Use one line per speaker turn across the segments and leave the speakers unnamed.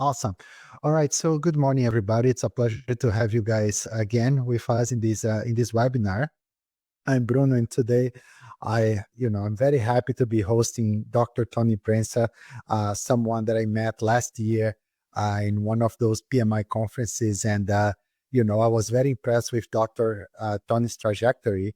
Awesome. All right. So good morning, everybody. It's a pleasure to have you guys again with us in this webinar. I'm Bruno, and today I'm very happy to be hosting Dr. Tony Prensa, someone that I met last year in one of those PMI conferences, and I was very impressed with Dr. Tony's trajectory,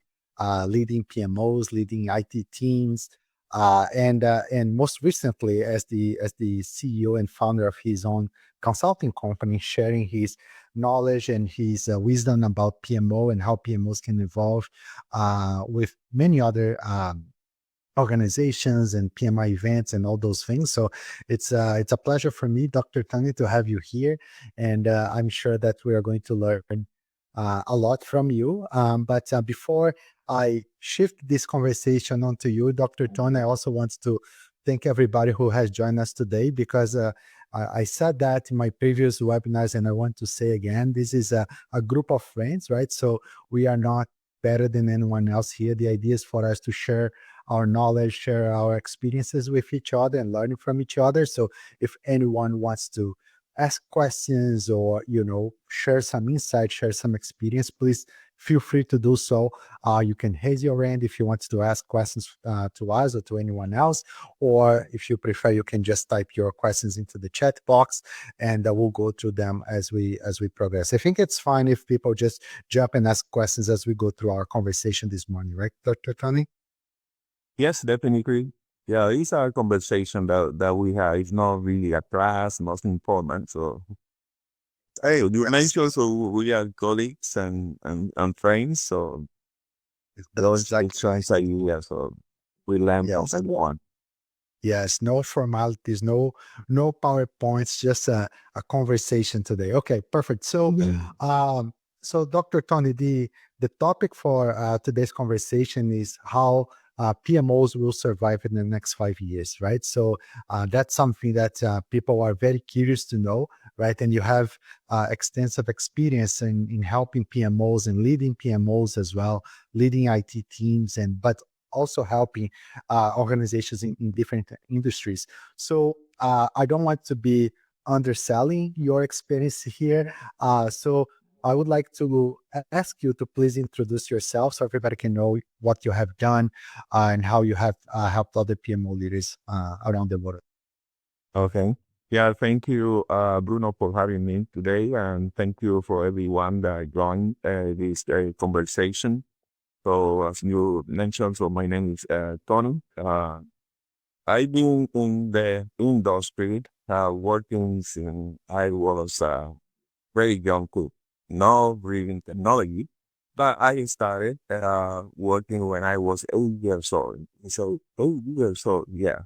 leading PMOs, leading IT teams, and most recently as the CEO and founder of his own consulting company, sharing his knowledge and his wisdom about PMO and how PMOs can evolve with many other organizations and PMI events and all those things. So it's a pleasure for me, Dr. Tony, to have you here, and I'm sure that we are going to learn a lot from you. But before I shift this conversation onto you, Dr. Tony, I also want to thank everybody who has joined us today, because I said that in my previous webinars, and I want to say again, this is a group of friends, right? So we are not better than anyone else here. The idea is for us to share our knowledge, share our experiences with each other and learning from each other. So if anyone wants to ask questions or, share some insight, share some experience, please feel free to do so. You can raise your hand if you want to ask questions to us or to anyone else, or if you prefer, you can just type your questions into the chat box, and we'll go through them as we progress. I think it's fine if people just jump and ask questions as we go through our conversation this morning, right, Dr. Tony?
Yes, definitely. Yeah, it's a conversation that we have. It's not really a class, nothing important. So, hey, you mentioned so we are colleagues and friends. So those things like yeah. So we learn from
Yes.
everyone.
Yes, no formalities, no PowerPoints, just a conversation today. Okay, perfect. So, so Dr. Tony, the topic for today's conversation is how PMOs will survive in the next 5 years, right? So that's something that people are very curious to know, right? And you have extensive experience in helping PMOs and leading PMOs as well, leading IT teams, but also helping organizations in different industries. So I don't want to be underselling your experience here. So I would like to ask you to please introduce yourself so everybody can know what you have done and how you have helped other PMO leaders around the world.
Okay. Yeah, thank you, Bruno, for having me today, and thank you for everyone that joined this conversation. So as you mentioned, so my name is Tony. I've been in the industry working since I was very young too. Not reading technology, but I started working when I was 8 years old. So 8 years old, yeah.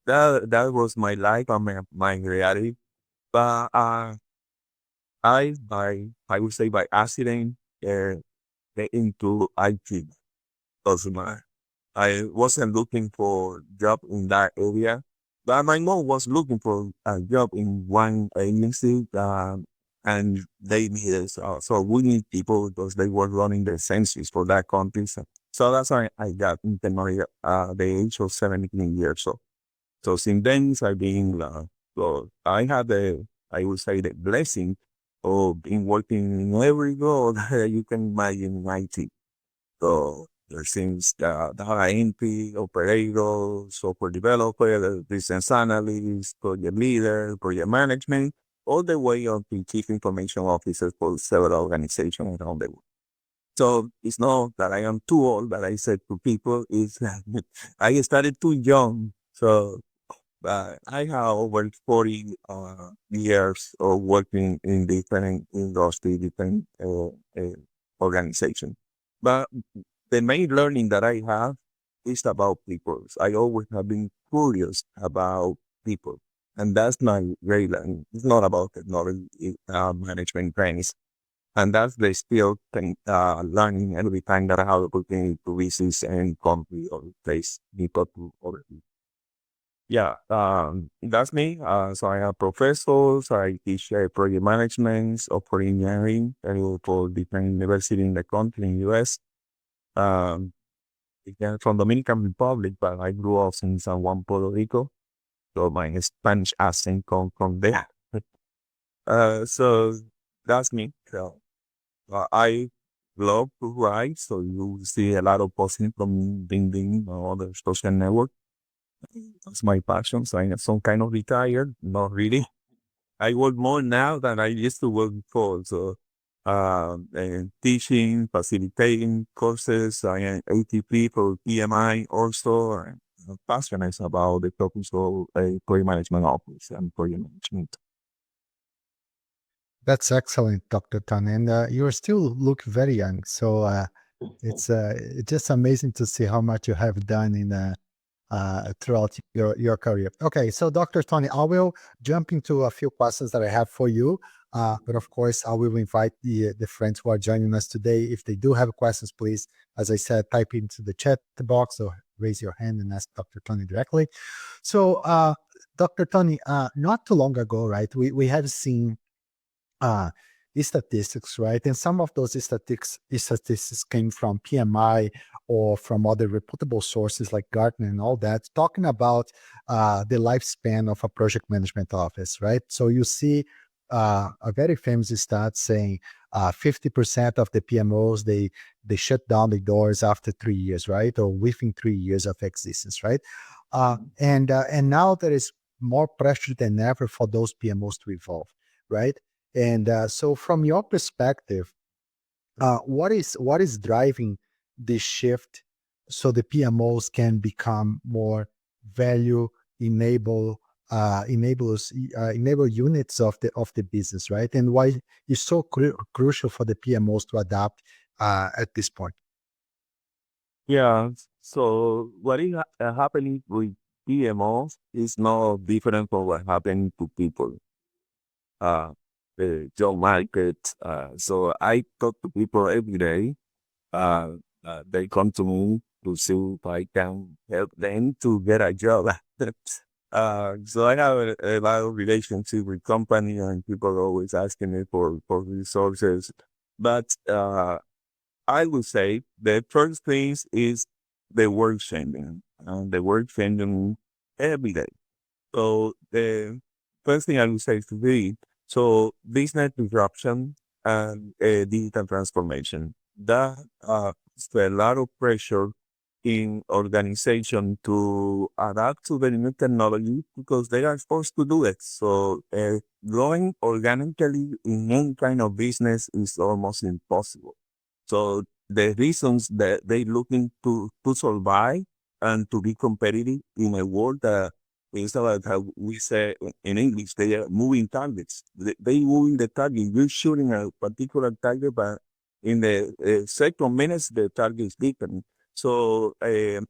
That was my life and my reality. But I would say by accident, get into IT. Because I wasn't looking for job in that area, but my mom was looking for a job in one agency, and they needed so we need people because they were running the census for that country. So that's why I got into the age of 17 years. So since then I've been so I had I would say the blessing of being working in every role that you can imagine in IT. So there seems data entry, operator, software developer, business analyst, project leader, project management, all the way up to chief information officer for several organizations around the world. So it's not that I am too old, but I said to people, is I started too young. So I have over 40 years of working in different industry, different organizations. But the main learning that I have is about people. I always have been curious about people. And that's my great learning. It's not about technology, management training. And that's the still thing, learning every time that I have opportunity to visit and country or place people to other people. Yeah, that's me. So I have professors. I teach project management, software engineering, for different universities in the country, in US. Um, Again, from Dominican Republic, but I grew up in San Juan, Puerto Rico. So my Spanish accent comes from there. So that's me. So I love to write, so you see a lot of posting from LinkedIn or other social network. That's my passion. So I'm some kind of retired, not really. I work more now than I used to work before. So, and teaching, facilitating courses. I am ATP for PMI also. I'm passionate about the topics of project management office and project management.
That's excellent, Dr. Tan. And you still look very young. So it's just amazing to see how much you have done in throughout your career. Okay, so Dr. Tony, I will jump into a few questions that I have for you. But of course, I will invite the friends who are joining us today. If they do have questions, please, as I said, type into the chat box or raise your hand and ask Dr. Tony directly. So, Dr. Tony, not too long ago, right, we have seen uh, statistics, right? And some of those statistics came from PMI or from other reputable sources like Gartner and all that, talking about the lifespan of a project management office, right? So you see a very famous stat saying 50% of the PMOs they shut down the doors after 3 years, right, or within 3 years of existence, right? And now there is more pressure than ever for those PMOs to evolve, right? And so, from your perspective, what is driving this shift so the PMOs can become more value enable enable units of the business, right? And why it's so crucial for the PMOs to adapt at this point.
Yeah. So what is happening with PMOs is no different from what happened to people. Uh, the job market. So I talk to people every day. Uh, they come to me to see if I can help them to get a job. So I have a lot of relationship with company and people are always asking me for resources. But I would say the first thing is the work changing. The work changing every day. So the first thing I would say is to be so business disruption and digital transformation. That is a lot of pressure in organization to adapt to the new technology because they are forced to do it. So growing organically in any kind of business is almost impossible. So the reasons that they looking to survive and to be competitive in a world that is about how we say in English, they are moving targets. They moving the target. You're shooting a particular target, but in the second minutes, the target is different. So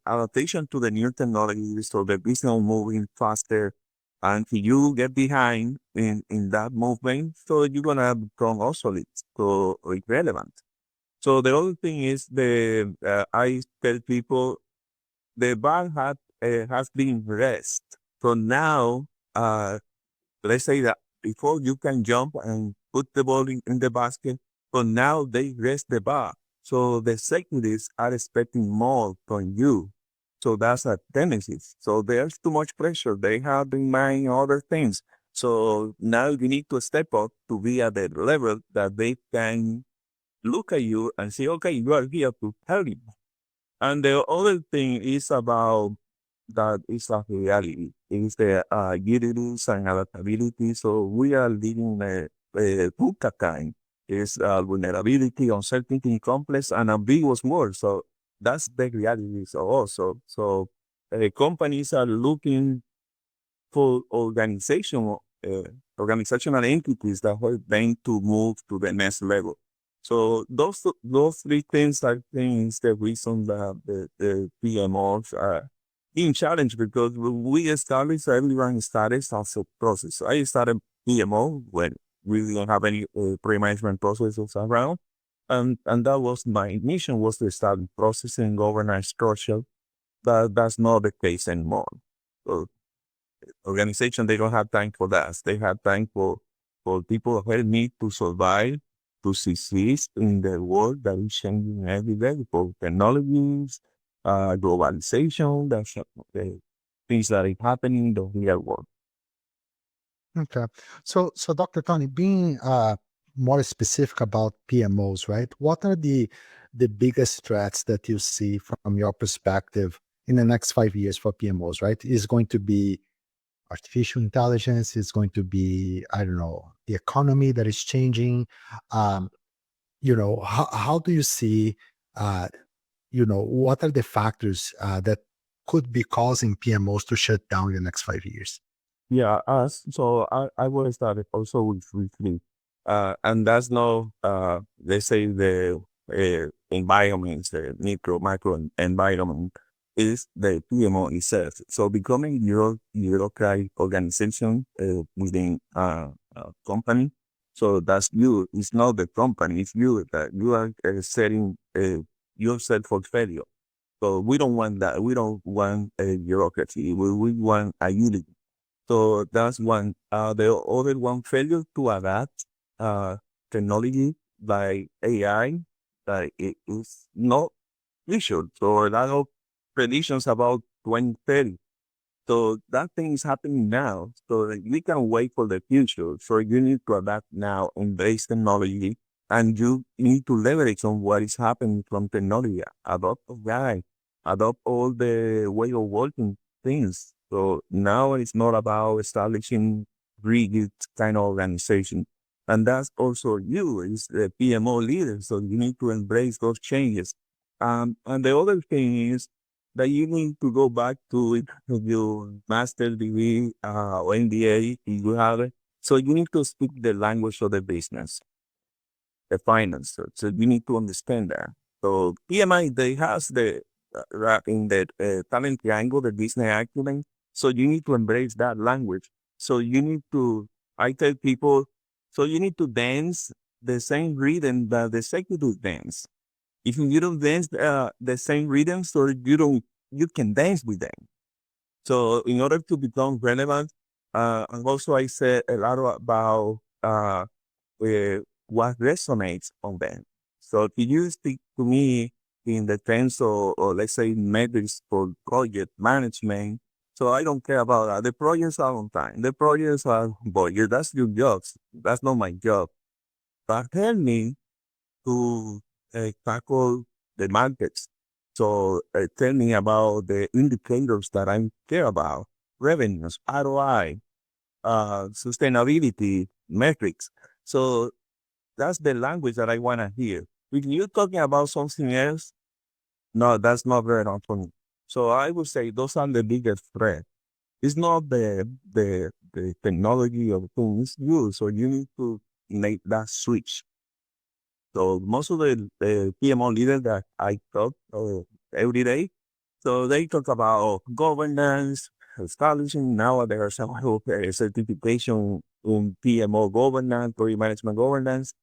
adaptation to the new technology, so the business moving faster, and if you get behind in that movement, so you're gonna become obsolete, so irrelevant. So the other thing is I tell people the bar has been rest. So now, let's say that before you can jump and put the ball in the basket, but now they rest the bar. So the executives are expecting more from you. So that's a tendency. So there's too much pressure. They have in mind other things. So now you need to step up to be at the level that they can look at you and say, okay, you are here to help me. And the other thing is about that is a reality. It's the agilities and adaptability. So we are living a VUCA time. It's vulnerability, uncertainty, complex, and ambiguous world. So that's the reality also. So companies are looking for organizational entities that help them to move to the next level. So those three things I think is the reason that the PMOs are being challenged because when we established everyone started as a process. So I started PMO when we didn't have any pre-management processes around. And that was my mission was to start processing governance structure. That's not the case anymore. So organization, they don't have time for that. They have time for people who need to survive, to succeed in the world that is changing every day for technologies, globalization, that's the things that is happening in the real world.
Okay. So Dr. Tony, being more specific about PMOs, right? What are the biggest threats that you see from your perspective in the next 5 years for PMOs, right? Is going to be artificial intelligence, is going to be, I don't know, the economy that is changing. Um, how do you see uh, what are the factors that could be causing PMOs to shut down in the next 5 years?
Yeah, us. So I will start it also with sleep. And that's no, they say the environments, the micro, macro environment is the PMO itself. So becoming your bureaucratic organization within a company. So that's you. It's not the company. It's you that you are setting yourself for failure. So we don't want that. We don't want a bureaucracy. We want agility. So that's one. The other one, failure to adapt technology like AI, that it is not visual. So a lot of predictions about 2030. So that thing is happening now. So that we can wait for the future. So you need to adapt now, embrace technology, and you need to leverage on what is happening from technology. Adopt AI, adopt all the way of working things. So now it's not about establishing rigid kind of organization. And that's also you, is the PMO leader. So you need to embrace those changes. And the other thing is that you need to go back to it, to your master degree or MBA if you have it. So you need to speak the language of the business, the finance. So you need to understand that. So PMI, they has the in the talent triangle, the business acumen. So you need to embrace that language. So you need to, I tell people, so you need to dance the same rhythm that the executive dance. If you don't dance the same rhythm, so you can dance with them. So in order to become relevant, and also I said a lot about what resonates on them. So if you speak to me in the terms of, or let's say metrics for project management, so I don't care about that. The projects are on time. The projects are budget. That's your job. That's not my job. But help me to tackle the markets. So tell me about the indicators that I care about: revenues, ROI, sustainability, metrics. So that's the language that I want to hear. If you're talking about something else, no, that's not very enough for me. So I would say those are the biggest threat. It's not the technology of things you. So you need to make that switch. So most of the PMO leaders that I talk every day, so they talk about governance, establishing now there are some certification in PMO governance, project management governance.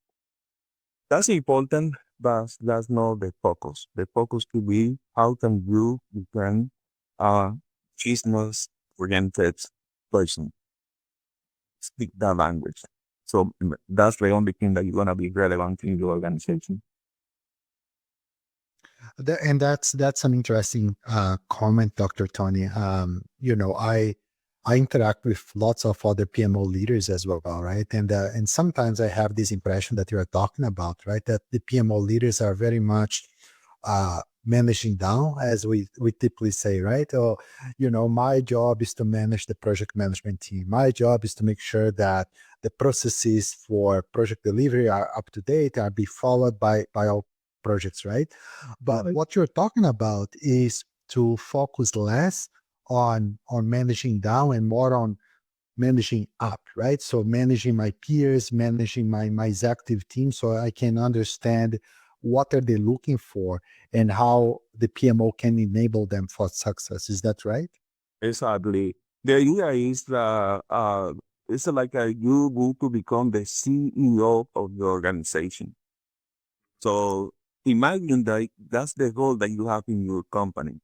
That's important, but that's not the focus. The focus to be how can you become a business-oriented person, speak that language. So that's the only thing that you're gonna be relevant in your organization.
And that's an interesting comment, Dr. Tony. I interact with lots of other PMO leaders as well, right? And sometimes I have this impression that you are talking about, right? That the PMO leaders are very much managing down, as we typically say, right? Or my job is to manage the project management team. My job is to make sure that the processes for project delivery are up to date, are be followed by all projects, right? But
Right.
what you're talking about is to focus less on managing down and more on managing up, right? So managing my peers, managing my executive team, so I can understand what are they looking for and how the PMO can enable them for success. Is that right?
Exactly. The idea is it's like you want to become the CEO of the organization. So imagine that that's the goal that you have in your company.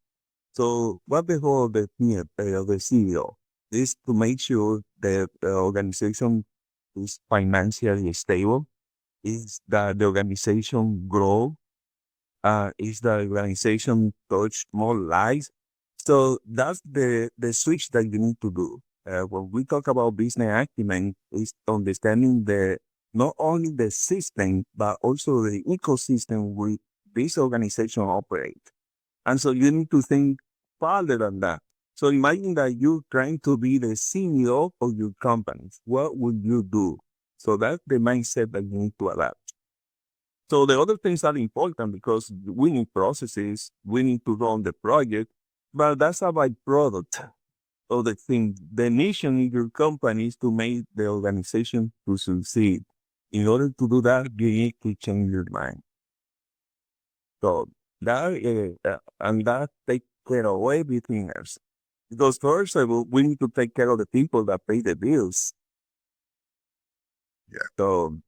So what the goal of the CEO is to make sure that the organization is financially stable, is that the organization grow, is the organization touch more lives. So that's the switch that you need to do. when we talk about business acumen, is understanding the not only the system but also the ecosystem with this organization operate. And so you need to think farther than that. So imagine that you're trying to be the CEO of your company. What would you do? So that's the mindset that you need to adapt. So the other things are important because we need processes, we need to run the project, but that's a byproduct of the thing. The mission in your company is to make the organization to succeed. In order to do that, you need to change your mind. So that take care of everything else. Because first of all, we need to take care of the people that pay the bills. Yeah. So,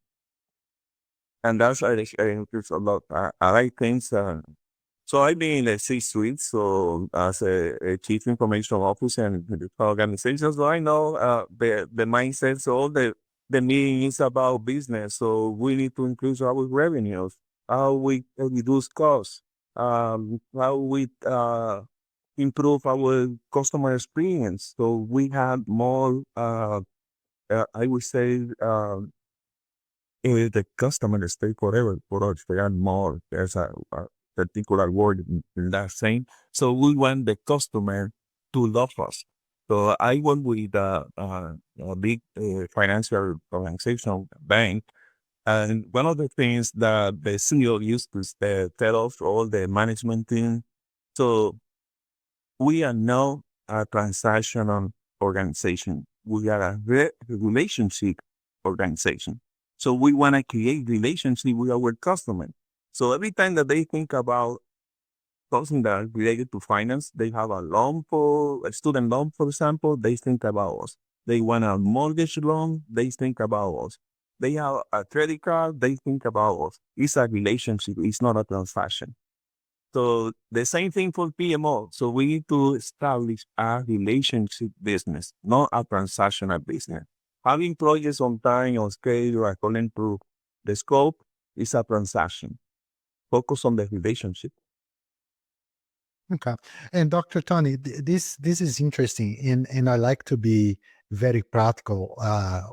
and that's there's a lot. I like things. So I've been in the C-suite, so as a chief information officer in the organization, so I know the mindset. So all the meeting is about business. So we need to increase our revenues, how we reduce costs, how we improve our customer experience. So we have more, I would say, the customer stakeholder for us, they are more. There's a particular word in that saying. So we want the customer to love us. So I work with a big financial organization, bank, and one of the things that the CEO used to tell us, all the management team, so we are now a transactional organization. We are a relationship organization. So we want to create relationship with our customer. So every time that they think about something that is related to finance, they have a loan for a student loan, for example, they think about us. They want a mortgage loan, they think about us. They have a credit card, they think about us. It's a relationship, it's not a transaction. So the same thing for PMO. So we need to establish a relationship business, not a transactional business. Having projects on time, on schedule, according to the scope is a transaction. Focus on the relationship.
Okay. And Dr. Tony, this is interesting, and I like to be very practical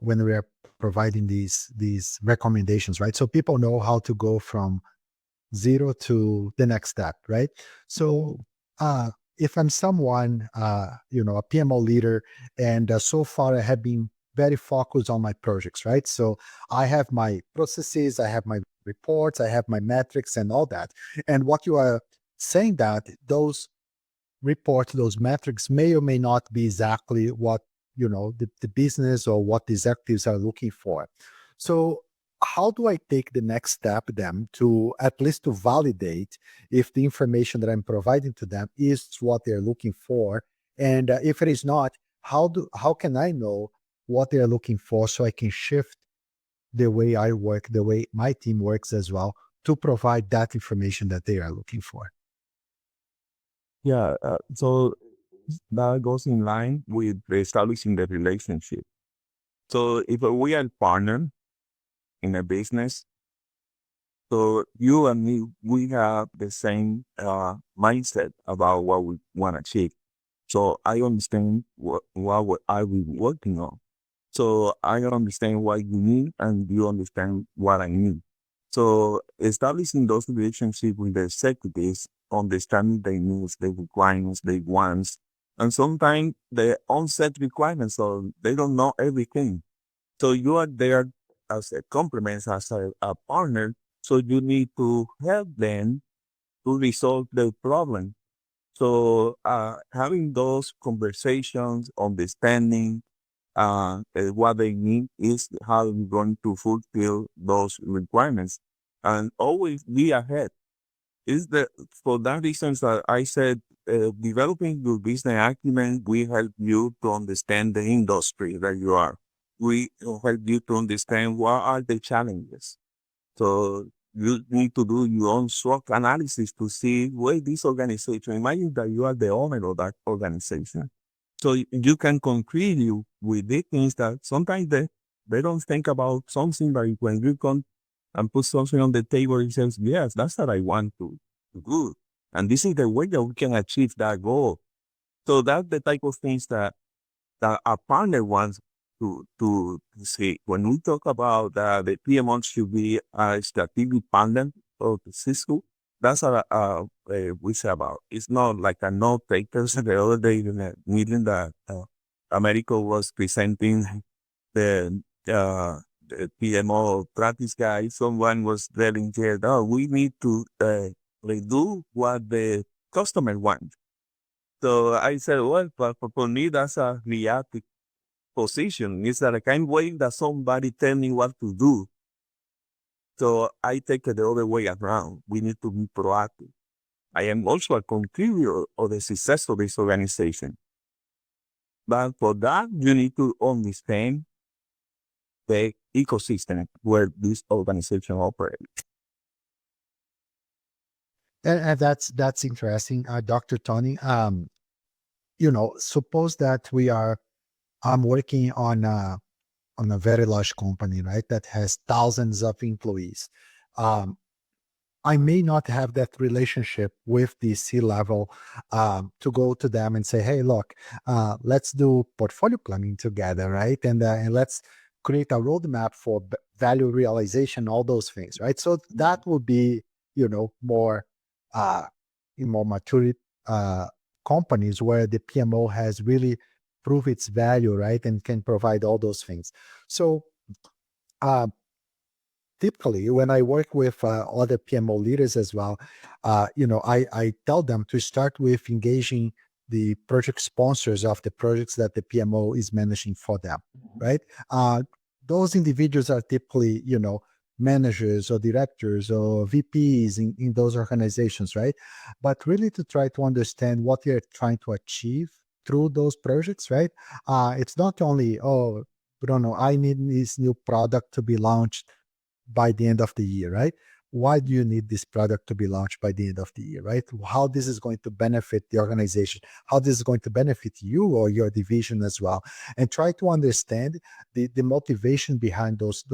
when we are providing these recommendations, right? So people know how to go from zero to the next step, right? So if I'm someone, a PMO leader, and so far I have been very focused on my projects, right? So I have my processes, I have my reports, I have my metrics, and all that. And what you are saying that those reports, those metrics may or may not be exactly what the business or what the executives are looking for. So how do I take the next step then to at least to validate if the information that I'm providing to them is what they're looking for? And if it is not, how can I know what they're looking for so I can shift the way I work, the way my team works as well, to provide that information that they are looking for?
Yeah. So that goes in line with establishing the relationship. So if we are partner in a business, so you and me, we have the same mindset about what we want to achieve. So I understand what are we working on. So I understand what you need and you understand what I need. So establishing those relationships with the executives, understanding their needs, their requirements, their wants, and sometimes the onset requirements, so they don't know everything. So you are there as a complement, as a partner. So you need to help them to resolve the problem. So having those conversations, understanding what they need is how you're going to fulfill those requirements and always be ahead. Is the For that reasons that I said developing your business acumen will help you to understand the industry that you are. We will help you to understand what are the challenges. So you need to do your own SWOT analysis to see where this organization. Imagine that you are the owner of that organization. So you can contribute with the things that sometimes they don't think about something, but when you come and put something on the table, it says, yes, that's what I want to do. And this is the way that we can achieve that goal. So that's the type of things that that our partner wants to see. When we talk about the PMO should be a strategic partner of the Cisco, that's we say about. It's not like a note takers. The other day in a meeting that America was presenting the PMO practice guy, someone was telling here, oh, we need to like do what the customer wants. So I said, well, but for me, that's a reactive position. It's that I can't wait that somebody tell me what to do. So I take it the other way around. We need to be proactive. I am also a contributor of the success of this organization. But for that, you need to understand the ecosystem where this organization operates.
And that's interesting, Dr. Tony. Suppose that I'm working on a very large company, right, that has thousands of employees. Um, I may not have that relationship with the C level to go to them and say, "Hey, look, let's do portfolio planning together, right? And let's create a roadmap for value realization, all those things, right?" So that would be, more uh, in more mature uh, companies where the PMO has really proved its value, right, and can provide all those things. So. Uh, Typically when I work with other PMO leaders as well, I tell them to start with engaging the project sponsors of the projects that the PMO is managing for them, right? Uh, those individuals are typically, managers or directors or VPs in those organizations, right? But really to try to understand what they're trying to achieve through those projects, right? It's not only, oh, Bruno, I need this new product to be launched by the end of the year, right? Why do you need this product to be launched by the end of the year, right? How this is going to benefit the organization, how this is going to benefit you or your division as well, and try to understand the motivation behind those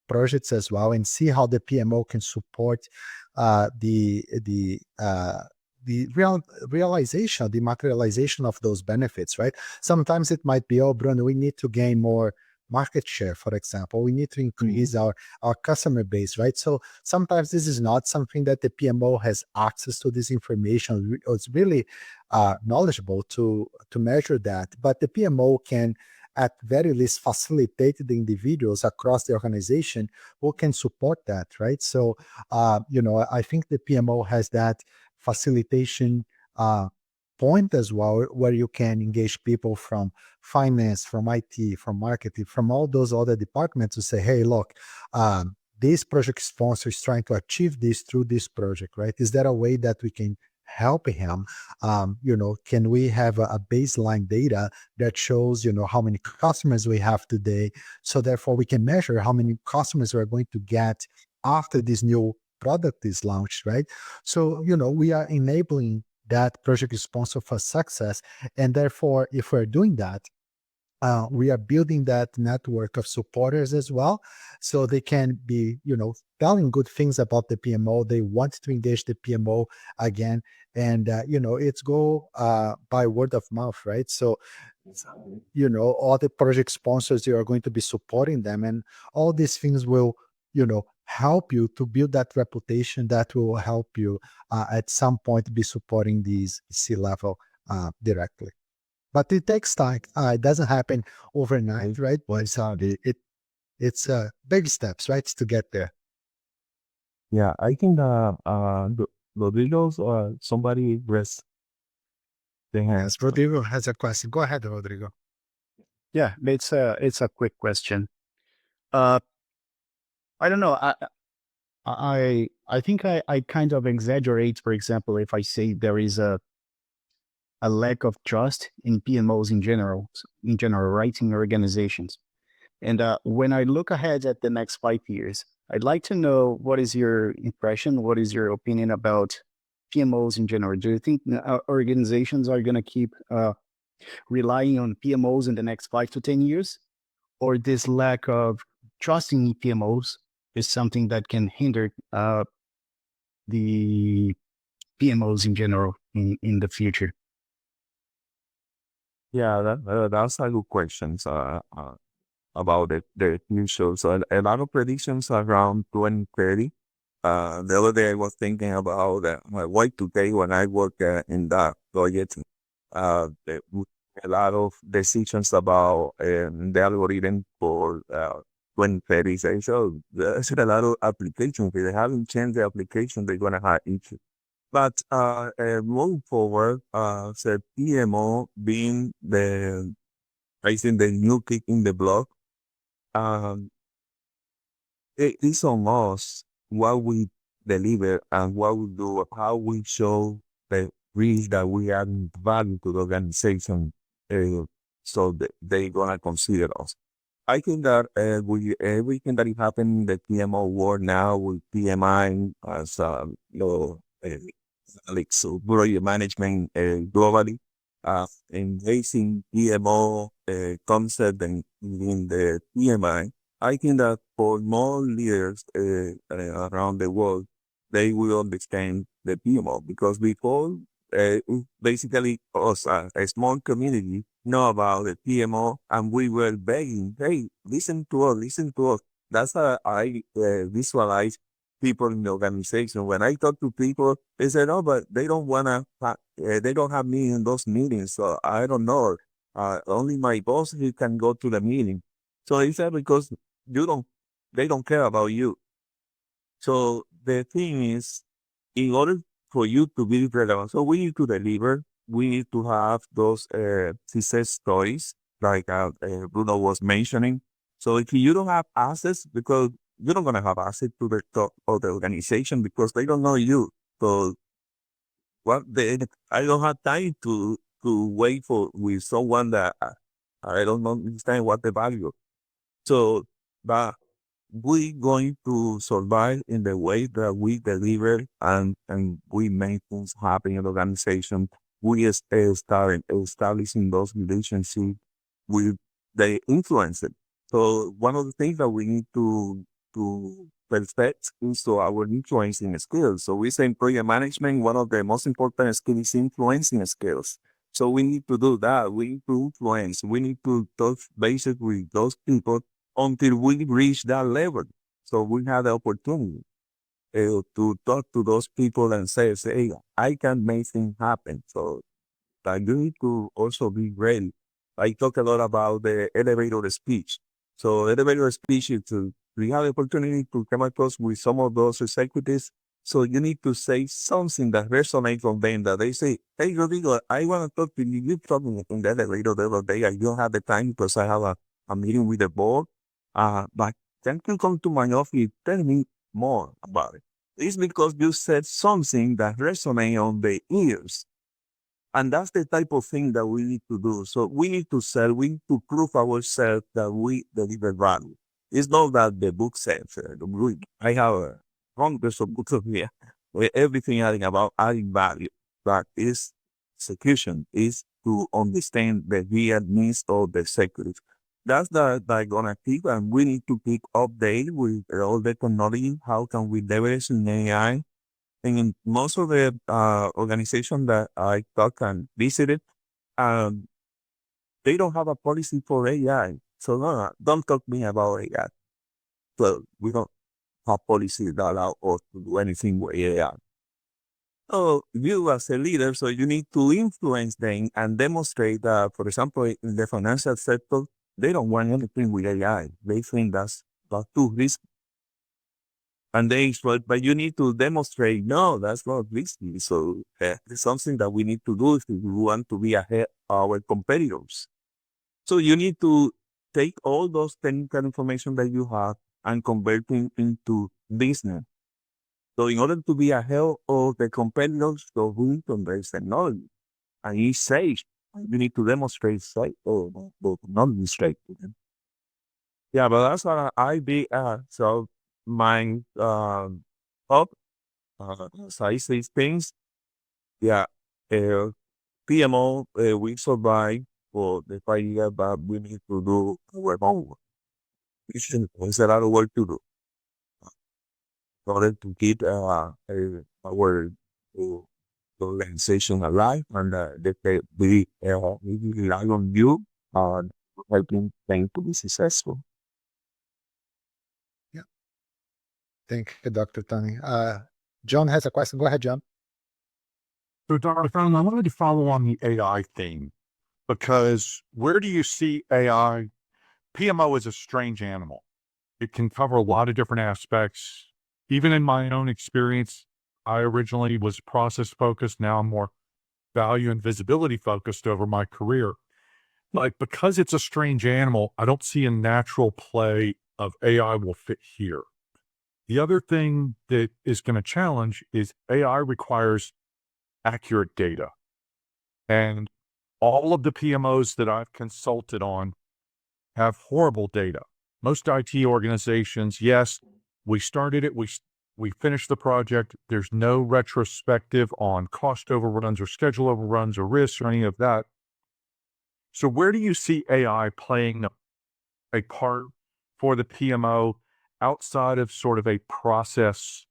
projects as well, and see how the PMO can support the realization, the materialization of those benefits, right? Sometimes it might be, oh, Bruno, we need to gain more market share, for example. We need to increase our customer base, right? So sometimes this is not something that the PMO has access to this information. It's really knowledgeable to measure that, but the PMO can at very least facilitate the individuals across the organization who can support that, right? So I think the PMO has that facilitation point as well, where you can engage people from finance, from IT, from marketing, from all those other departments to say, hey, look, this project sponsor is trying to achieve this through this project, right? Is there a way that we can help him? Can we have a baseline data that shows, how many customers we have today? So therefore we can measure how many customers we're going to get after this new product is launched, right? So, we are enabling that project sponsor for success. And therefore, if we're doing that, we are building that network of supporters as well, so they can be, telling good things about the PMO. They want to engage the PMO again, and it's go by word of mouth, right? So, all the project sponsors, you are going to be supporting them, and all these things will, help you to build that reputation that will help you at some point be supporting these C level directly. But it takes time. It doesn't happen overnight, right? But it's baby steps, right, to get there.
Yeah, I think the videos or somebody raised their
Yes,
hands.
Rodrigo has a question. Go ahead, Rodrigo.
Yeah, it's a quick question. Uh, I don't know. I think I kind of exaggerate. For example, if I say there is a lack of trust in PMOs in general, right, in organizations. And when I look ahead at the next 5 years, I'd like to know what is your impression, what is your opinion about PMOs in general? Do you think organizations are going to keep relying on PMOs in the next 5 to 10 years, or this lack of trusting in PMOs is something that can hinder the PMOs in general in the future?
Yeah, that's a good question. About the future. So a lot of predictions around 2030. The other day I was thinking about my Y2K when I work in that project. A lot of decisions about the algorithm for 2030. So there's a lot of applications. If they haven't changed the application, they're going to have issues. But moving forward, so PMO being I think the new kick in the block, um, it is on us what we deliver and what we do, how we show the risk that we add value to the organization. Uh, so they gonna consider us. I think that we everything that is happening in the PMO world now with PMI as like so project management globally, embracing PMO concept and in the PMI. I think that for more leaders around the world, they will understand the PMO because before, basically us, a small community, know about the PMO and we were begging, hey, listen to us, listen to us. That's how I visualize people in the organization. When I talk to people, they said, "Oh, but they don't wanna, they don't have me in those meetings, so I don't know. Only my boss he can go to the meeting." So he said, "Because you don't, they don't care about you." So the thing is, in order for you to be relevant, so we need to deliver. We need to have those success stories, like Bruno was mentioning. So if you don't have access, because you're not gonna have access to the top of the organization because they don't know you. So what they, I don't have time to wait for with someone that I don't understand what the value. So, but we going to survive in the way that we deliver and we make things happen in the organization. We start establishing those relationships with the influencer. So one of the things that we need to perfect is so our influencing skills. So we say in project management, one of the most important skills is influencing skills. So we need to do that. We need to influence. We need to touch bases with those people until we reach that level. So we have the opportunity to talk to those people and say, hey, I can make things happen. So that you need to also be ready. I talk a lot about the elevator speech. So elevator speech is to we have the opportunity to come across with some of those executives. So you need to say something that resonates from them that they say, hey Rodrigo, I want to talk to you. You told me in the elevator the other day. I don't have the time because I have a meeting with the board. But can you come to my office? Tell me more about it. It's because you said something that resonates on the ears and that's the type of thing that we need to do. So we need to sell, we need to prove ourselves that we deliver value. It's not that the book says, I have hundreds of books of here where everything adding about adding value, but it's execution, is to understand the real needs of the security. That's the gonna keep, and we need to keep update with all the technology. How can we leverage in AI and in most of the organizations that I talk and visited, um, they don't have a policy for AI. So no, don't talk to me about AI. So we don't have policies that allow us to do anything with AI. So you as a leader, so you need to influence them and demonstrate that, for example, in the financial sector, they don't want anything with AI. They think that's too risky. And they but you need to demonstrate, no, that's not risky. So it's something that we need to do if we want to be ahead of our competitors. So you need to take all those technical information that you have and convert it into business. So in order to be ahead of the competitors, so we need to embrace technology. And it's safe. You need to demonstrate safe or not demonstrate. Yeah, but that's what I be at. So my hope size these things. Yeah, uh, PMO, we survive for the 5 years, but we need to do our homework. There's a lot of work to do in order to keep our organization alive, and they can be we rely on you helping them to be successful.
Yeah. Thank you, Dr. Tony. John has a question. Go ahead, John.
So, Dr. Fallon, I wanted to follow on the AI theme because where do you see AI? PMO is a strange animal. It can cover a lot of different aspects. Even in my own experience, I originally was process focused. Now I'm more value and visibility focused over my career. Like, because it's a strange animal, I don't see a natural play of AI will fit here. The other thing that is going to challenge is AI requires accurate data. And all of the PMOs that I've consulted on have horrible data. Most IT organizations, yes, we started it, we finished the project. There's no retrospective on cost overruns or schedule overruns or risks or any of that. So where do you see AI playing a part for the PMO outside of sort of a process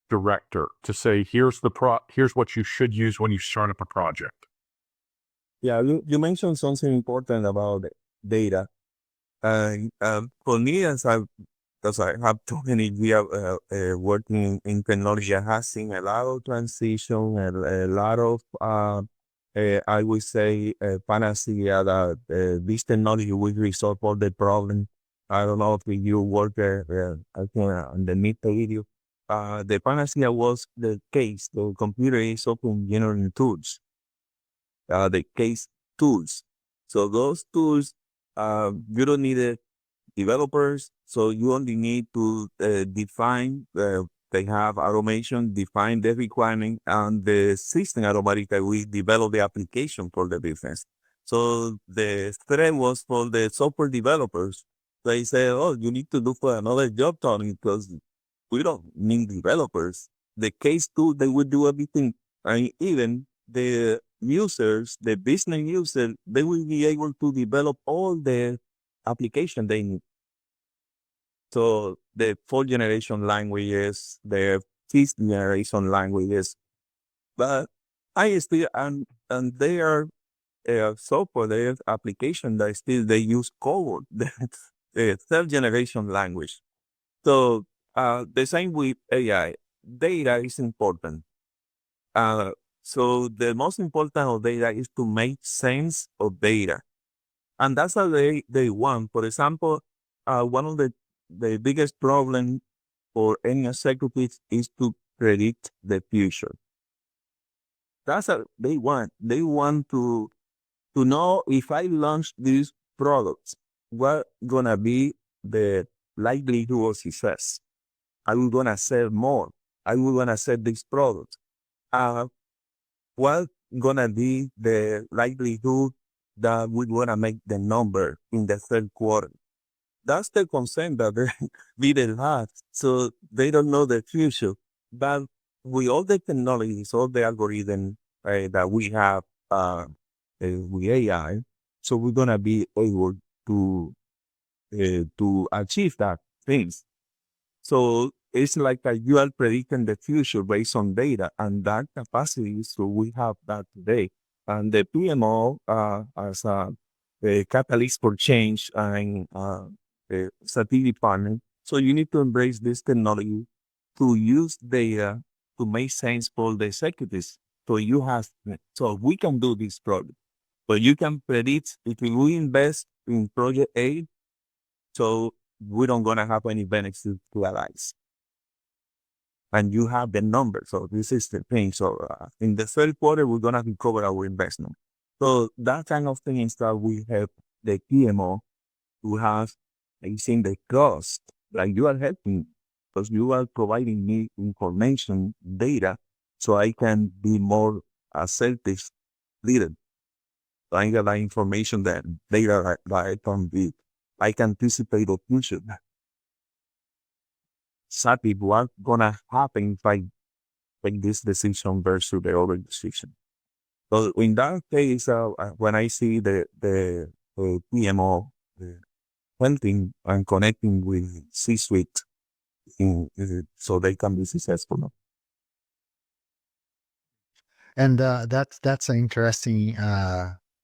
director to say, here's what you should use when you start up a project?
Yeah, you mentioned something important about data. And for me, as I have too many years working in technology, I have seen a lot of transition and a lot of, I would say, panacea that this technology will resolve all the problem. I don't know if you work I think underneath the video. The panacea was the case. The computer is open generating tools. The case tools. So those tools, you don't need developers. So you only need to define, they have automation, define the requirement, and the system automatically will develop the application for the business. So the threat was for the software developers. They say, oh, you need to do for another job, Tony, because we don't need developers. The case tool, they will do everything. And even the users, the business user, they will be able to develop all the application they need. So the fourth generation languages, the fifth generation languages, but I still and they are software, their application that still they use code, the third generation language. So the same with AI, data is important. Uh, so the most important of data is to make sense of data. And that's how they want. For example, one of the biggest problem for any executive is to predict the future. That's what they want. They want to know if I launch these products, what gonna be the likelihood of success. Are we gonna sell more? Are we gonna sell these products? What gonna be the likelihood that we wanna make the number in the third quarter? That's the concern that they didn't have. So they don't know the future. But with all the technologies, all the algorithm that we have with AI, so we're gonna be able to achieve that things. So it's like you are predicting the future based on data, and that capacity. So we have that today, and the PMO as a catalyst for change and a strategic partner. So you need to embrace this technology to use data to make sense for the executives. So we can do this project, but you can predict if we invest in project A, so we don't gonna have any benefits to allies. And you have the number. So this is the thing. So in the third quarter, we're gonna recover our investment. So that kind of thing is that we have the PMO to have, using the cost, like you are helping because you are providing me information, data, so I can be more assertive leader. I get that information, that data that I can be, I can anticipate the future. Exactly what's gonna happen if I make this decision versus the other decision. So in that case, when I see the PMO helping and connecting with C-suite, so they can be successful.
And that's an interesting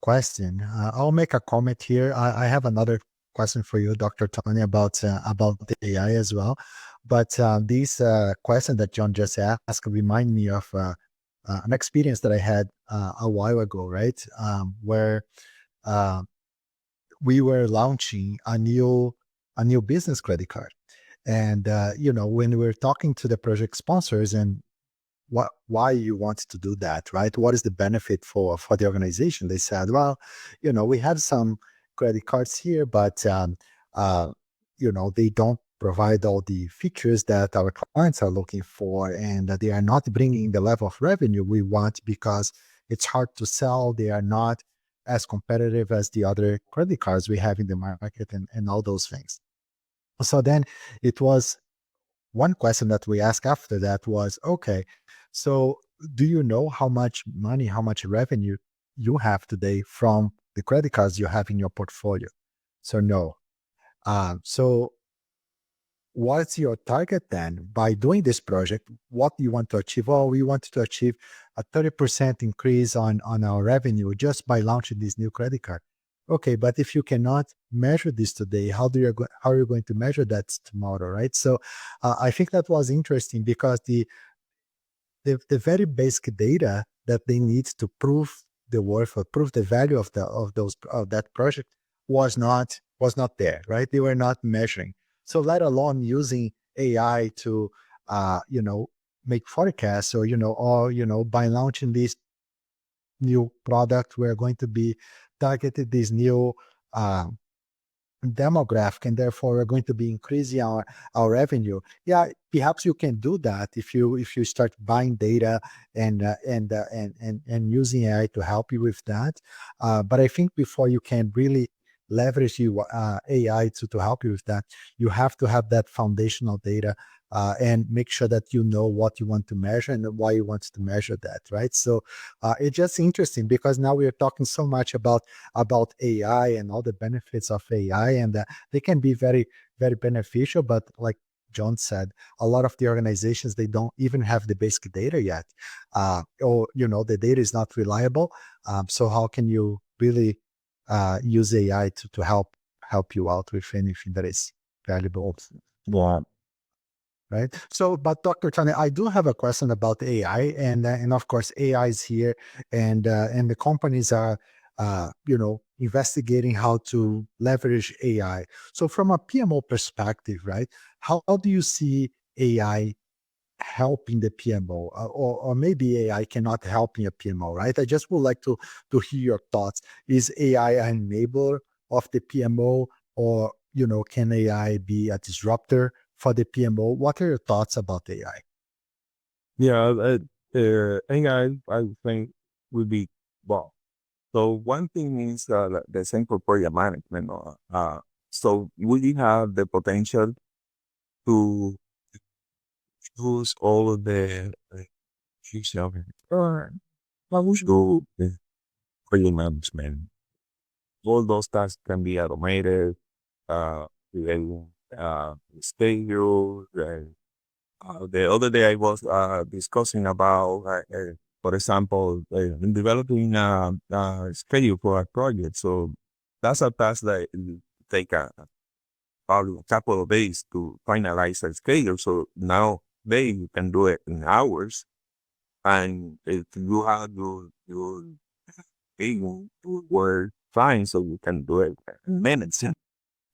question. I'll make a comment here. I have another question for you, Dr. Tony, about the AI as well. But this question that John just asked remind me of an experience that I had a while ago, right? Where uh, we were launching a new business credit card, and when we were talking to the project sponsors and why you want to do that, right? What is the benefit for the organization? They said, well, we have some credit cards here, but uh, they don't provide all the features that our clients are looking for, and they are not bringing the level of revenue we want because it's hard to sell. They are not as competitive as the other credit cards we have in the market, and all those things. So then it was one question that we asked after that was, okay, so do you know how much money, how much revenue you have today from the credit cards you have in your portfolio? So no. So what's your target then by doing this project? What do you want to achieve? Oh, we want to achieve a 30% increase on our revenue just by launching this new credit card. Okay, but if you cannot measure this today, how are you going to measure that tomorrow, right? So I think that was interesting because the very basic data that they need to prove the worth or prove the value of that project was not there, right? They were not measuring. So let alone using AI to make forecasts, or by launching this new product, we're going to be targeted this new uh, demographic, and therefore we're going to be increasing our revenue. Yeah, perhaps you can do that if you start buying data and using AI to help you with that. But I think before you can really leverage AI to help you with that, you have to have that foundational data, and make sure that you know what you want to measure and why you want to measure that, right? So it's just interesting because now we are talking so much about AI and all the benefits of AI, and they can be very, very beneficial. But like John said, a lot of the organizations, they don't even have the basic data yet, or the data is not reliable. So how can you really use AI to help you out with anything that is valuable?
Yeah.
Right. So, but Dr. Tony, I do have a question about AI, and of course, AI is here, and the companies are, investigating how to leverage AI. So, from a PMO perspective, right? How do you see AI helping the PMO, or maybe AI cannot help in a PMO, right? I just would like to hear your thoughts. Is AI an enabler of the PMO, or can AI be a disruptor for the PMO? What are your thoughts about AI?
Yeah, AI, I think, would be well. So one thing is the central project management. So we have the potential to use all of the do project management. All those tasks can be automated. Creating schedules. The other day I was discussing about, for example, developing a schedule for a project. So that's a task that will take probably a couple of days to finalize a schedule. So now you can do it in hours, and if you have your schedule work fine, so you can do it in minutes.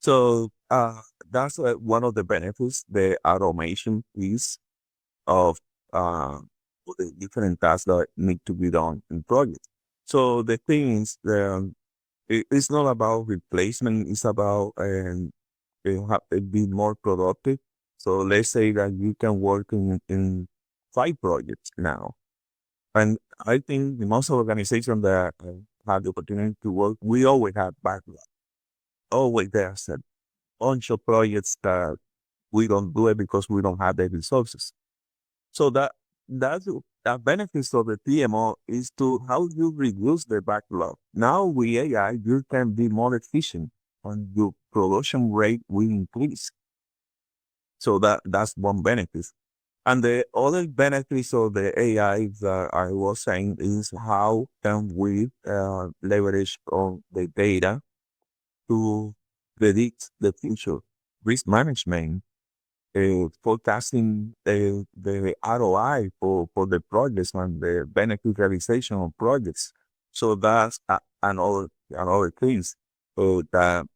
So that's one of the benefits, the automation piece of uh, the different tasks that need to be done in projects. So the thing is, it's not about replacement. It's about be more productive. So let's say that you can work in 5 projects now. And I think the most organizations that have the opportunity to work, we always have backlog. Always there's a bunch of projects that we don't do it because we don't have the resources. So that's the benefits of the PMO is to how you reduce the backlog. Now with AI, you can be more efficient and your production rate will increase. So that's one benefit. And the other benefits of the AI that I was saying is how can we leverage on the data to predict the future, risk management, forecasting the ROI for the projects and the benefit realization of projects. So that's another things that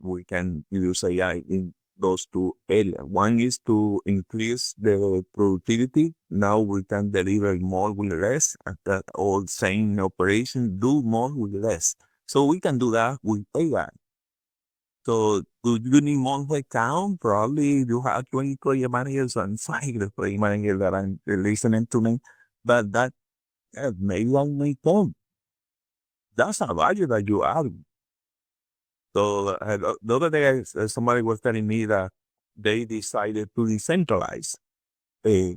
we can use AI in those two areas. One is to increase the productivity. Now we can deliver more with less, and that all same operation do more with less. So we can do that with AI. So do you need more headcount? Probably you have 20 project managers on site, the project manager that I'm listening to me. But that maybe one may come. That's a value that you add. So the other day, somebody was telling me that they decided to decentralize uh,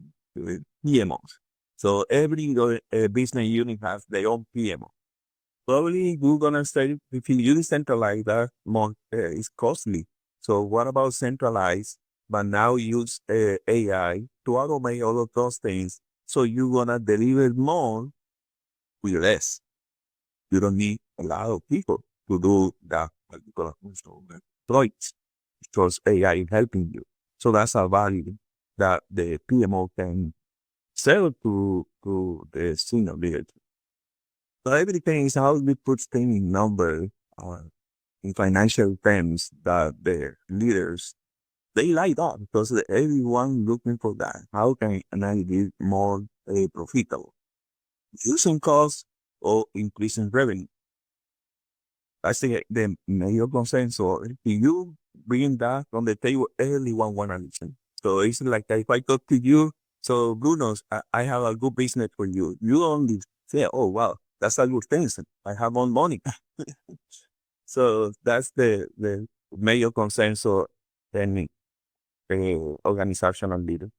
PMOs. So every business unit has their own PMO. Probably you're gonna say if you decentralize that more it's costly. So what about centralize, but now use AI to automate all of those things. So you're gonna deliver more with less. You don't need a lot of people to do that particular project because AI is helping you. So that's a value that the PMO can sell to the senior leader. So everything is how we put things in numbers in financial terms that the leaders they like that because everyone looking for that. How can I be more profitable? Reducing costs or increasing revenue. That's the major consensus. So if you bring that on the table, everyone wanna listen. So it's like if I talk to you, so Bruno, I have a good business for you. You only say, oh wow, that's a good thing. I have more money. So that's the major consensus in organizational leader.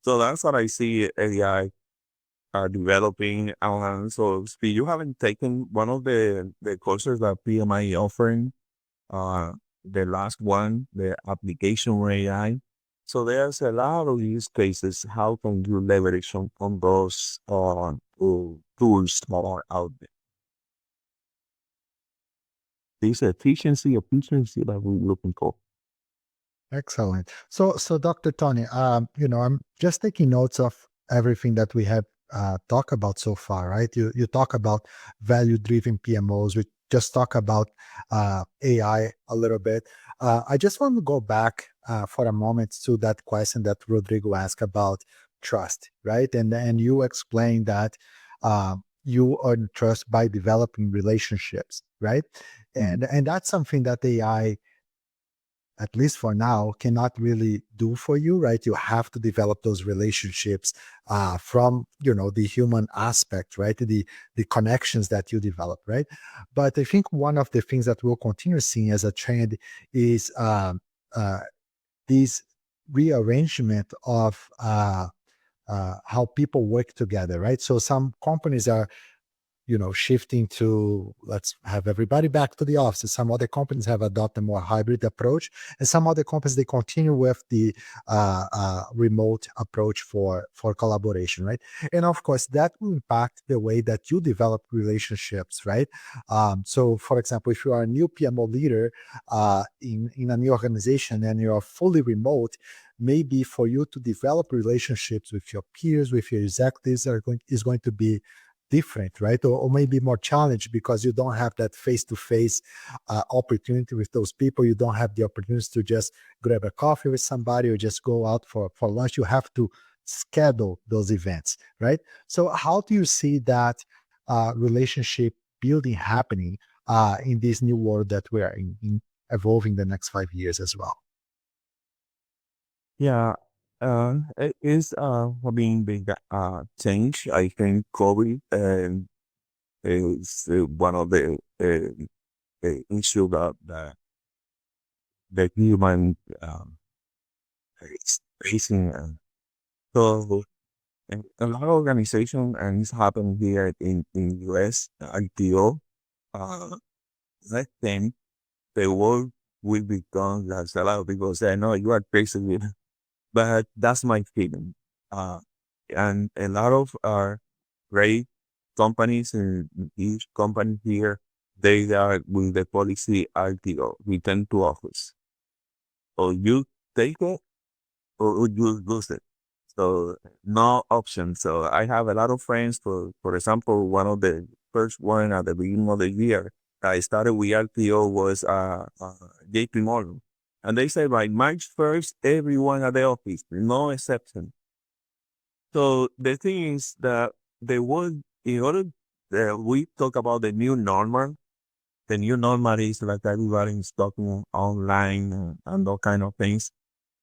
So that's what I see AI are developing. So Steve, you haven't taken one of the courses that PMI offering, uh, the last one, the application for AI. So there's a lot of use cases. How can you leverage on those tools that are out there? This efficiency that we're looking for.
Excellent. So Dr. Tony, I'm just taking notes of everything that we have talked about so far, right? You talk about value-driven PMOs. We just talk about AI a little bit. I just want to go back for a moment to that question that Rodrigo asked about trust, right? And you explained that you earn trust by developing relationships, right? And that's something that AI, at least for now, cannot really do for you, right? You have to develop those relationships from the human aspect, right? The connections that you develop, right? But I think one of the things that we'll continue seeing as a trend is uh, this rearrangement of how people work together, right? So some companies are shifting to let's have everybody back to the office. Some other companies have adopted a more hybrid approach, and some other companies they continue with the remote approach for collaboration, right? And of course, that will impact the way that you develop relationships, right? So, for example, if you are a new PMO leader in a new organization and you are fully remote, maybe for you to develop relationships with your peers, with your executives, is going to be different, right? Or maybe more challenged because you don't have that face-to-face opportunity with those people. You don't have the opportunity to just grab a coffee with somebody or just go out for lunch. You have to schedule those events, right? So how do you see that relationship building happening in this new world that we are in evolving the next 5 years as well?
Yeah, it is being big change. I think COVID is one of the issue that human is facing. So a lot of organization and it's happened here in US ITO. I think the world will become as a lot of people say, no, you are crazy. but that's my feeling. And a lot of our great companies and each company here, they are with the policy RTO, return to office. Or you take it or you lose it. So no option. So I have a lot of friends. For example, one of the first one at the beginning of the year I started with RTO was JP Morgan, and they said by March 1st, everyone at the office, no exception. So the thing is that the world, in order we talk about the new normal. The new normal is like everybody is talking online and all kind of things,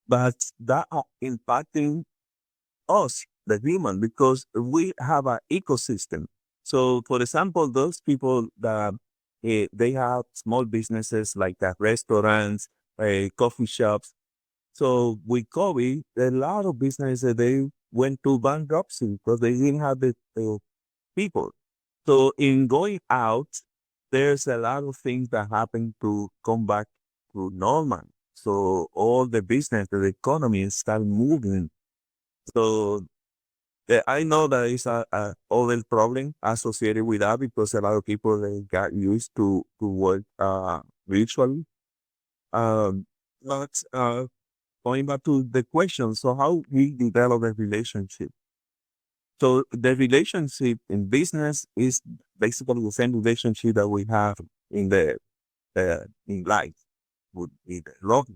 but that are impacting us, the human, because we have an ecosystem. So, for example, those people that they have small businesses like restaurants, coffee shops. So, with COVID, a lot of businesses they went to bankruptcy because they didn't have the people. So, in going out, there's a lot of things that happen to come back to normal. So, all the business, the economy start moving. So I know that it's a other problem associated with that because a lot of people they got used to work virtually. Um, but going back to the question, so how we develop a relationship. So the relationship in business is basically the same relationship that we have in the in life would be the love.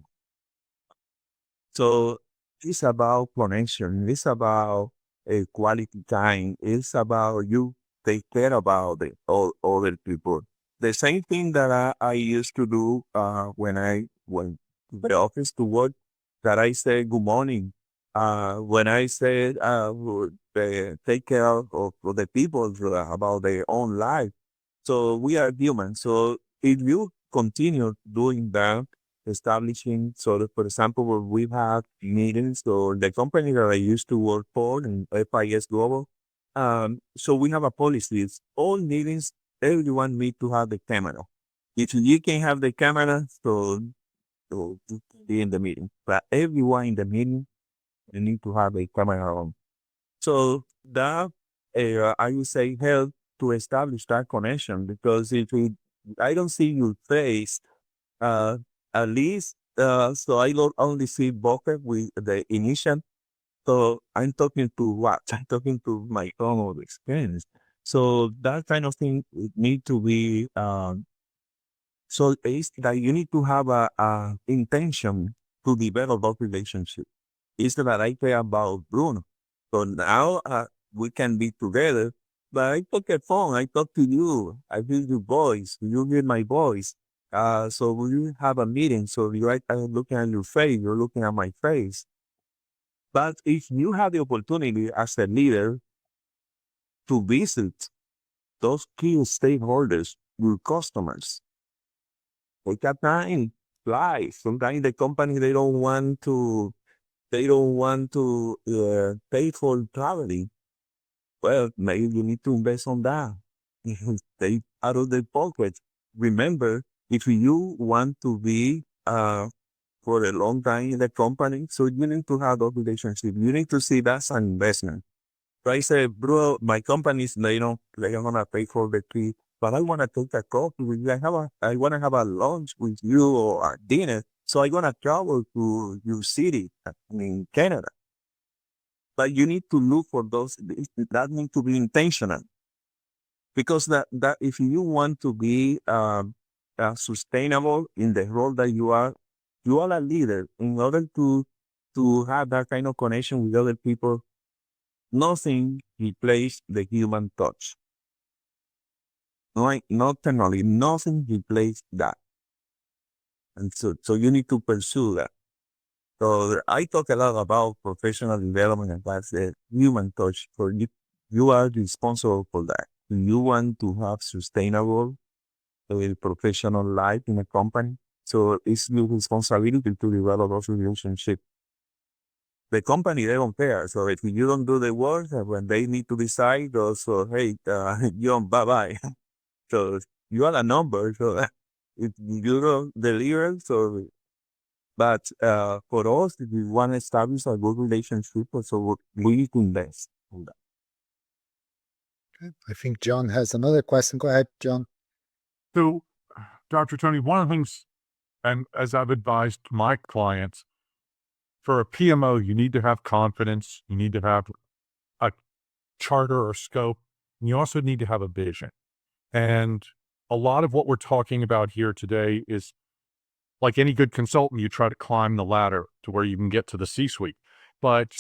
So it's about connection. It's about a quality time. It's about you take care about the all other people. The same thing that I used to do when I went to the office to work. That I say good morning. When I said take care of the people about their own life. So we are human. So if you continue doing that, establishing sort of, for example, where we have meetings or the company that I used to work for in FIS Global. So we have a policy. It's all meetings, everyone need to have the camera. If you can have the camera, so you can be in the meeting. But everyone in the meeting, you need to have a camera on. So that I would say help to establish that connection because if I don't see your face, uh, at least so I don't only see bucket with the initial. So I'm talking to what? I'm talking to my own experience. So that kind of thing would need to be so it's that you need to have a intention to develop that relationship. It's that I care about Bruno. So now we can be together, but I took a phone, I talk to you, I hear your voice, you hear my voice. So we have a meeting, so I'm looking at your face, you're looking at my face. But if you have the opportunity as a leader to visit those key stakeholders, your customers, take a time, fly. Sometimes the company they don't want to pay for traveling. Well, maybe you need to invest on that. Take out of the pocket. Remember, if you want to be for a long time in the company, so you need to have those relationships. You need to see that's an investment. So I said, bro, my companies they don't gonna pay for the trip, but I wanna take a coffee with you. I wanna have a lunch with you or a dinner. So I wanna travel to your city, I mean Canada. But you need to look for those that need to be intentional. Because that if you want to be sustainable in the role that you are a leader. In order to have that kind of connection with other people, nothing replaces the human touch. Not technology, nothing replaces that. And so you need to pursue that. So I talk a lot about professional development and that's the human touch. For you, you are responsible for that. You want to have sustainable professional life in a company. So it's your responsibility to develop those relationships. The company, they don't care. So if you don't do the work, when they need to decide, also, hey, you bye-bye. So you are a number. So if you don't deliver, so But for us, if we want to establish a good relationship, so we need to invest in that.
Okay. I think John has another question. Go ahead, John.
So, Dr. Tony, one of the things, and as I've advised my clients, for a PMO, you need to have confidence. You need to have a charter or scope. And you also need to have a vision. And a lot of what we're talking about here today is, like any good consultant, you try to climb the ladder to where you can get to the C-suite. But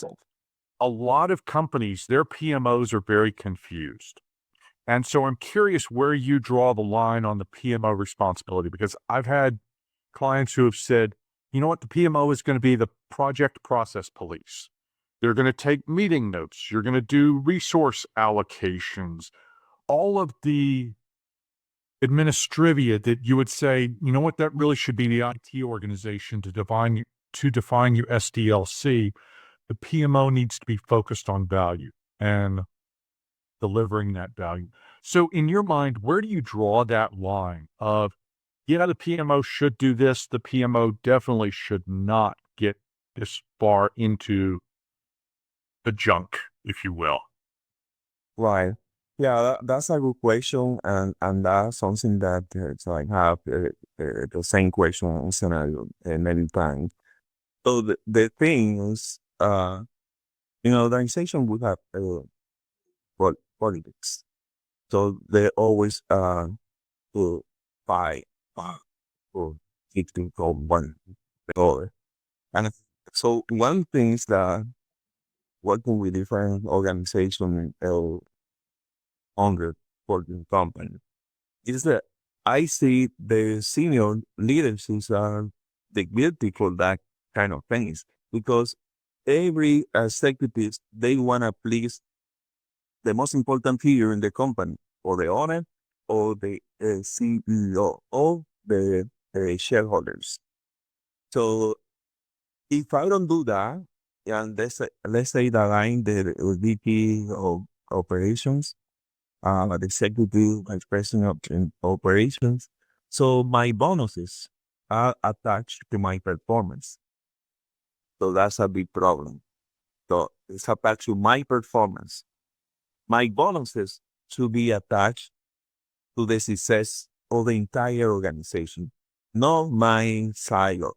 a lot of companies, their PMOs are very confused. And so I'm curious where you draw the line on the PMO responsibility, because I've had clients who have said, you know what, the PMO is going to be the project process police. They're going to take meeting notes. You're going to do resource allocations, all of the administrivia that you would say, you know what, that really should be the IT organization to define your SDLC. The PMO needs to be focused on value and delivering that value. So in your mind, where do you draw that line of, yeah, the PMO should do this, the PMO definitely should not get this far into the junk, if you will?
Right. Yeah, that's a good question, and that's something that so I have the same question scenario many times. So the thing is, the organization would have politics, so they always to fight for fixing from one the other, and so one thing is that working with different organizations under for the company is that I see the senior leaders are the guilty for that kind of things, because every executive, they want to please the most important figure in the company, or the owner, or the CEO, or the shareholders. So if I don't do that, and let's say that I'm the VP of operations, the executive vice president of operations. So my bonuses are attached to my performance. So that's a big problem. So it's attached to my performance. My bonuses should be attached to the success of the entire organization, not my silo.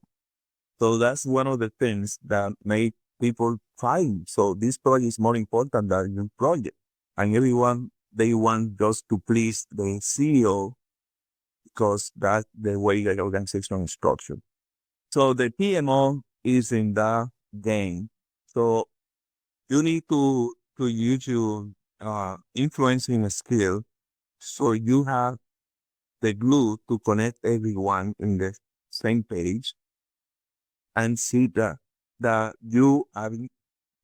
So that's one of the things that make people fight. So this project is more important than your project. And everyone, they want just to please the CEO because that's the way the organization is structured. So the PMO is in that game. So you need to use your influencing skill, so you have the glue to connect everyone in the same page and see that you are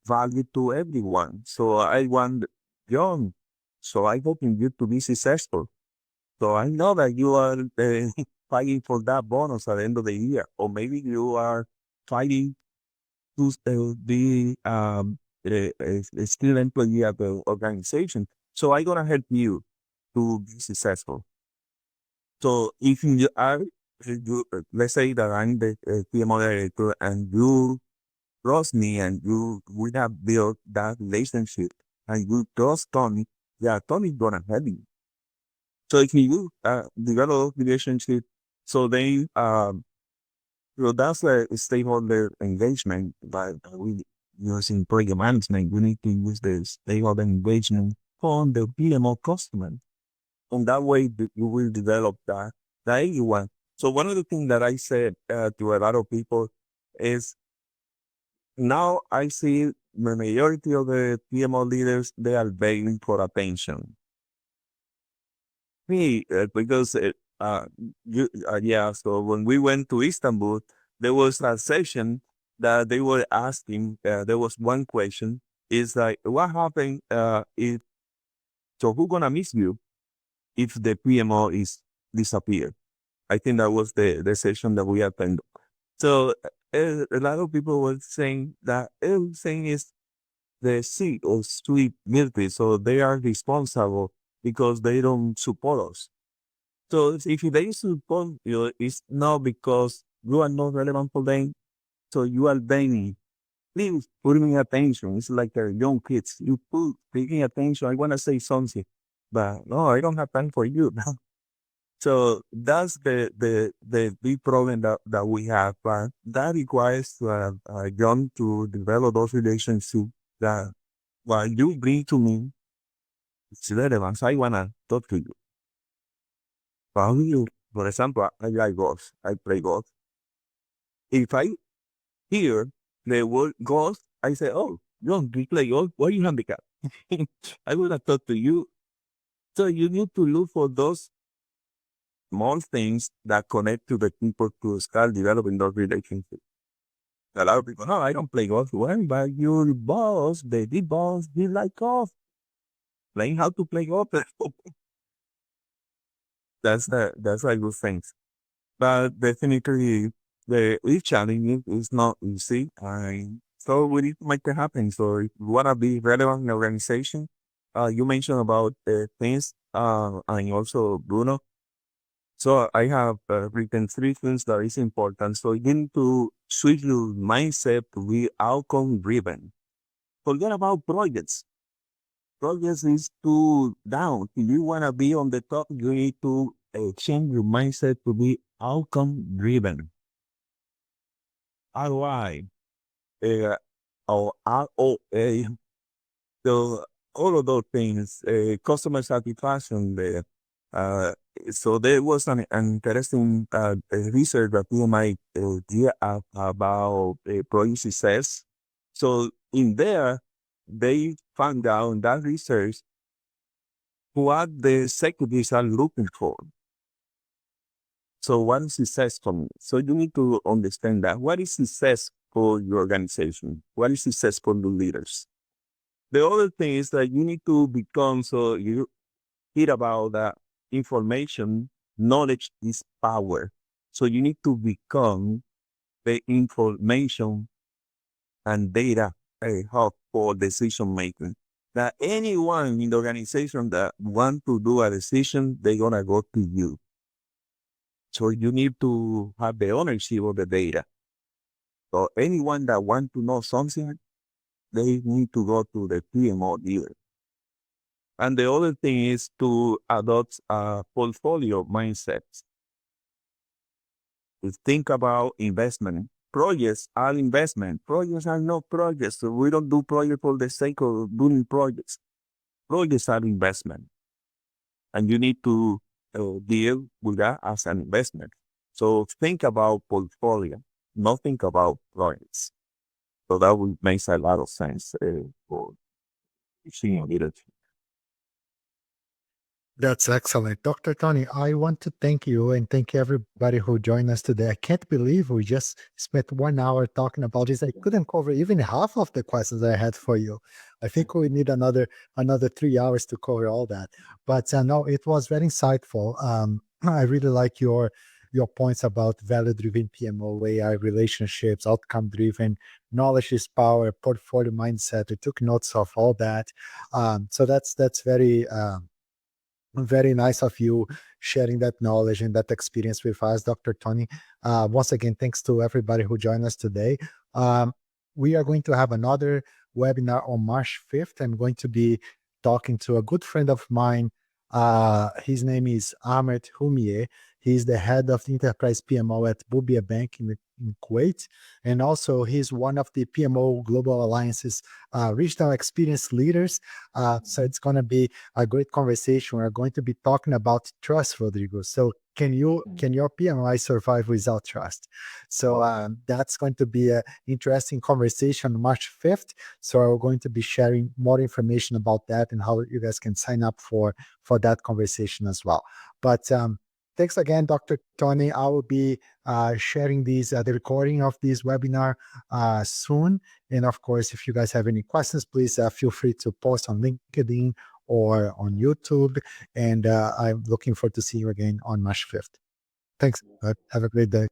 value to everyone. So I want John. So I hoping you to be successful. So I know that you are fighting for that bonus at the end of the year, or maybe you are fighting to be a still employee at the organization. So I'm gonna help you to be successful. So if you are, let's say that I'm the PMO director, and you trust me, and we have built that relationship, and you trust Tony, yeah, Tony's gonna help you. So if you develop relationship, so they so that's a stakeholder engagement, but we using project management, we need to use the stakeholder engagement on the PMO customer. And that way you will develop that everyone. So one of the things that I said to a lot of people is, now I see the majority of the PMO leaders, they are begging for attention. Me, because yeah, so when we went to Istanbul, there was a session that they were asking, there was one question, is like, what happened if, so who gonna miss you if the PMO is disappeared? I think that was the session that we attended. So a lot of people were saying that everything is the seat or sweet military, so they are responsible because they don't support us. So if they support you, it's not because you are not relevant for them, So you are begging, please put me attention. It's like they're young kids. You put paying attention. I want to say something, but no, I don't have time for you. So that's the big problem that we have. But that requires young to develop those relationships that what you bring to me is relevant. So I want to talk to you. How do you, for example, I like golf. I play golf. If I hear the word golf, I say, oh, John, do you play golf? What are you handicap? I would have talked to you. So you need to look for those small things that connect to the people to start developing those relationships. A lot of people, no, I don't play golf. Well, but your boss, the big boss, he like golf. Playing how to play golf. That's a good thing. But definitely, each challenge is not easy. So we need to make it happen. So if you want to be relevant in the organization, you mentioned about things, and also Bruno. So I have written three things that is important. So you need to switch your mindset to be outcome driven. Forget about projects. Projects is too down. If you want to be on the top, you need to change your mindset to be outcome driven. ROI, or ROA. So all of those things, customer satisfaction there. Uh, so there was an interesting research that PMI did about project success. So in there, they found out in that research what the executives are looking for. So what is success for me? So you need to understand that. What is success for your organization? What is success for the leaders? The other thing is that you need to become, so you hear about that information, knowledge is power. So you need to become the information and data hub for decision making. That anyone in the organization that want to do a decision, they're gonna go to you. So you need to have the ownership of the data. So anyone that want to know something, they need to go to the PMO leader. And the other thing is to adopt a portfolio mindset. To think about investment. Projects are investment. Projects are not projects. So we don't do projects for the sake of doing projects. Projects are investment. And you need to deal with that as an investment. So think about portfolio, not think about projects. So that would make a lot of sense for senior leadership.
That's excellent. Dr. Tony, I want to thank you and thank everybody who joined us today. I can't believe we just spent 1 hour talking about this. I couldn't cover even half of the questions I had for you. I think we need another 3 hours to cover all that. But no, it was very insightful. I really like your points about value-driven PMO, AI relationships, outcome-driven, knowledge is power, portfolio mindset. I took notes of all that. So that's very nice of you sharing that knowledge and that experience with us, Dr. Tony. Once again, thanks to everybody who joined us today. We are going to have another webinar on March 5th. I'm going to be talking to a good friend of mine. His name is Ahmed Humier. He's the head of the enterprise PMO at Bubia Bank in Kuwait. And also he's one of the PMO Global Alliance's regional experience leaders. So it's going to be a great conversation. We're going to be talking about trust, Rodrigo. So can your PMI survive without trust? So that's going to be an interesting conversation on March 5th. So we're going to be sharing more information about that and how you guys can sign up for that conversation as well. But thanks again, Dr. Tony. I will be sharing the recording of this webinar soon. And of course, if you guys have any questions, please feel free to post on LinkedIn or on YouTube. And I'm looking forward to seeing you again on March 5th. Thanks. Have a great day.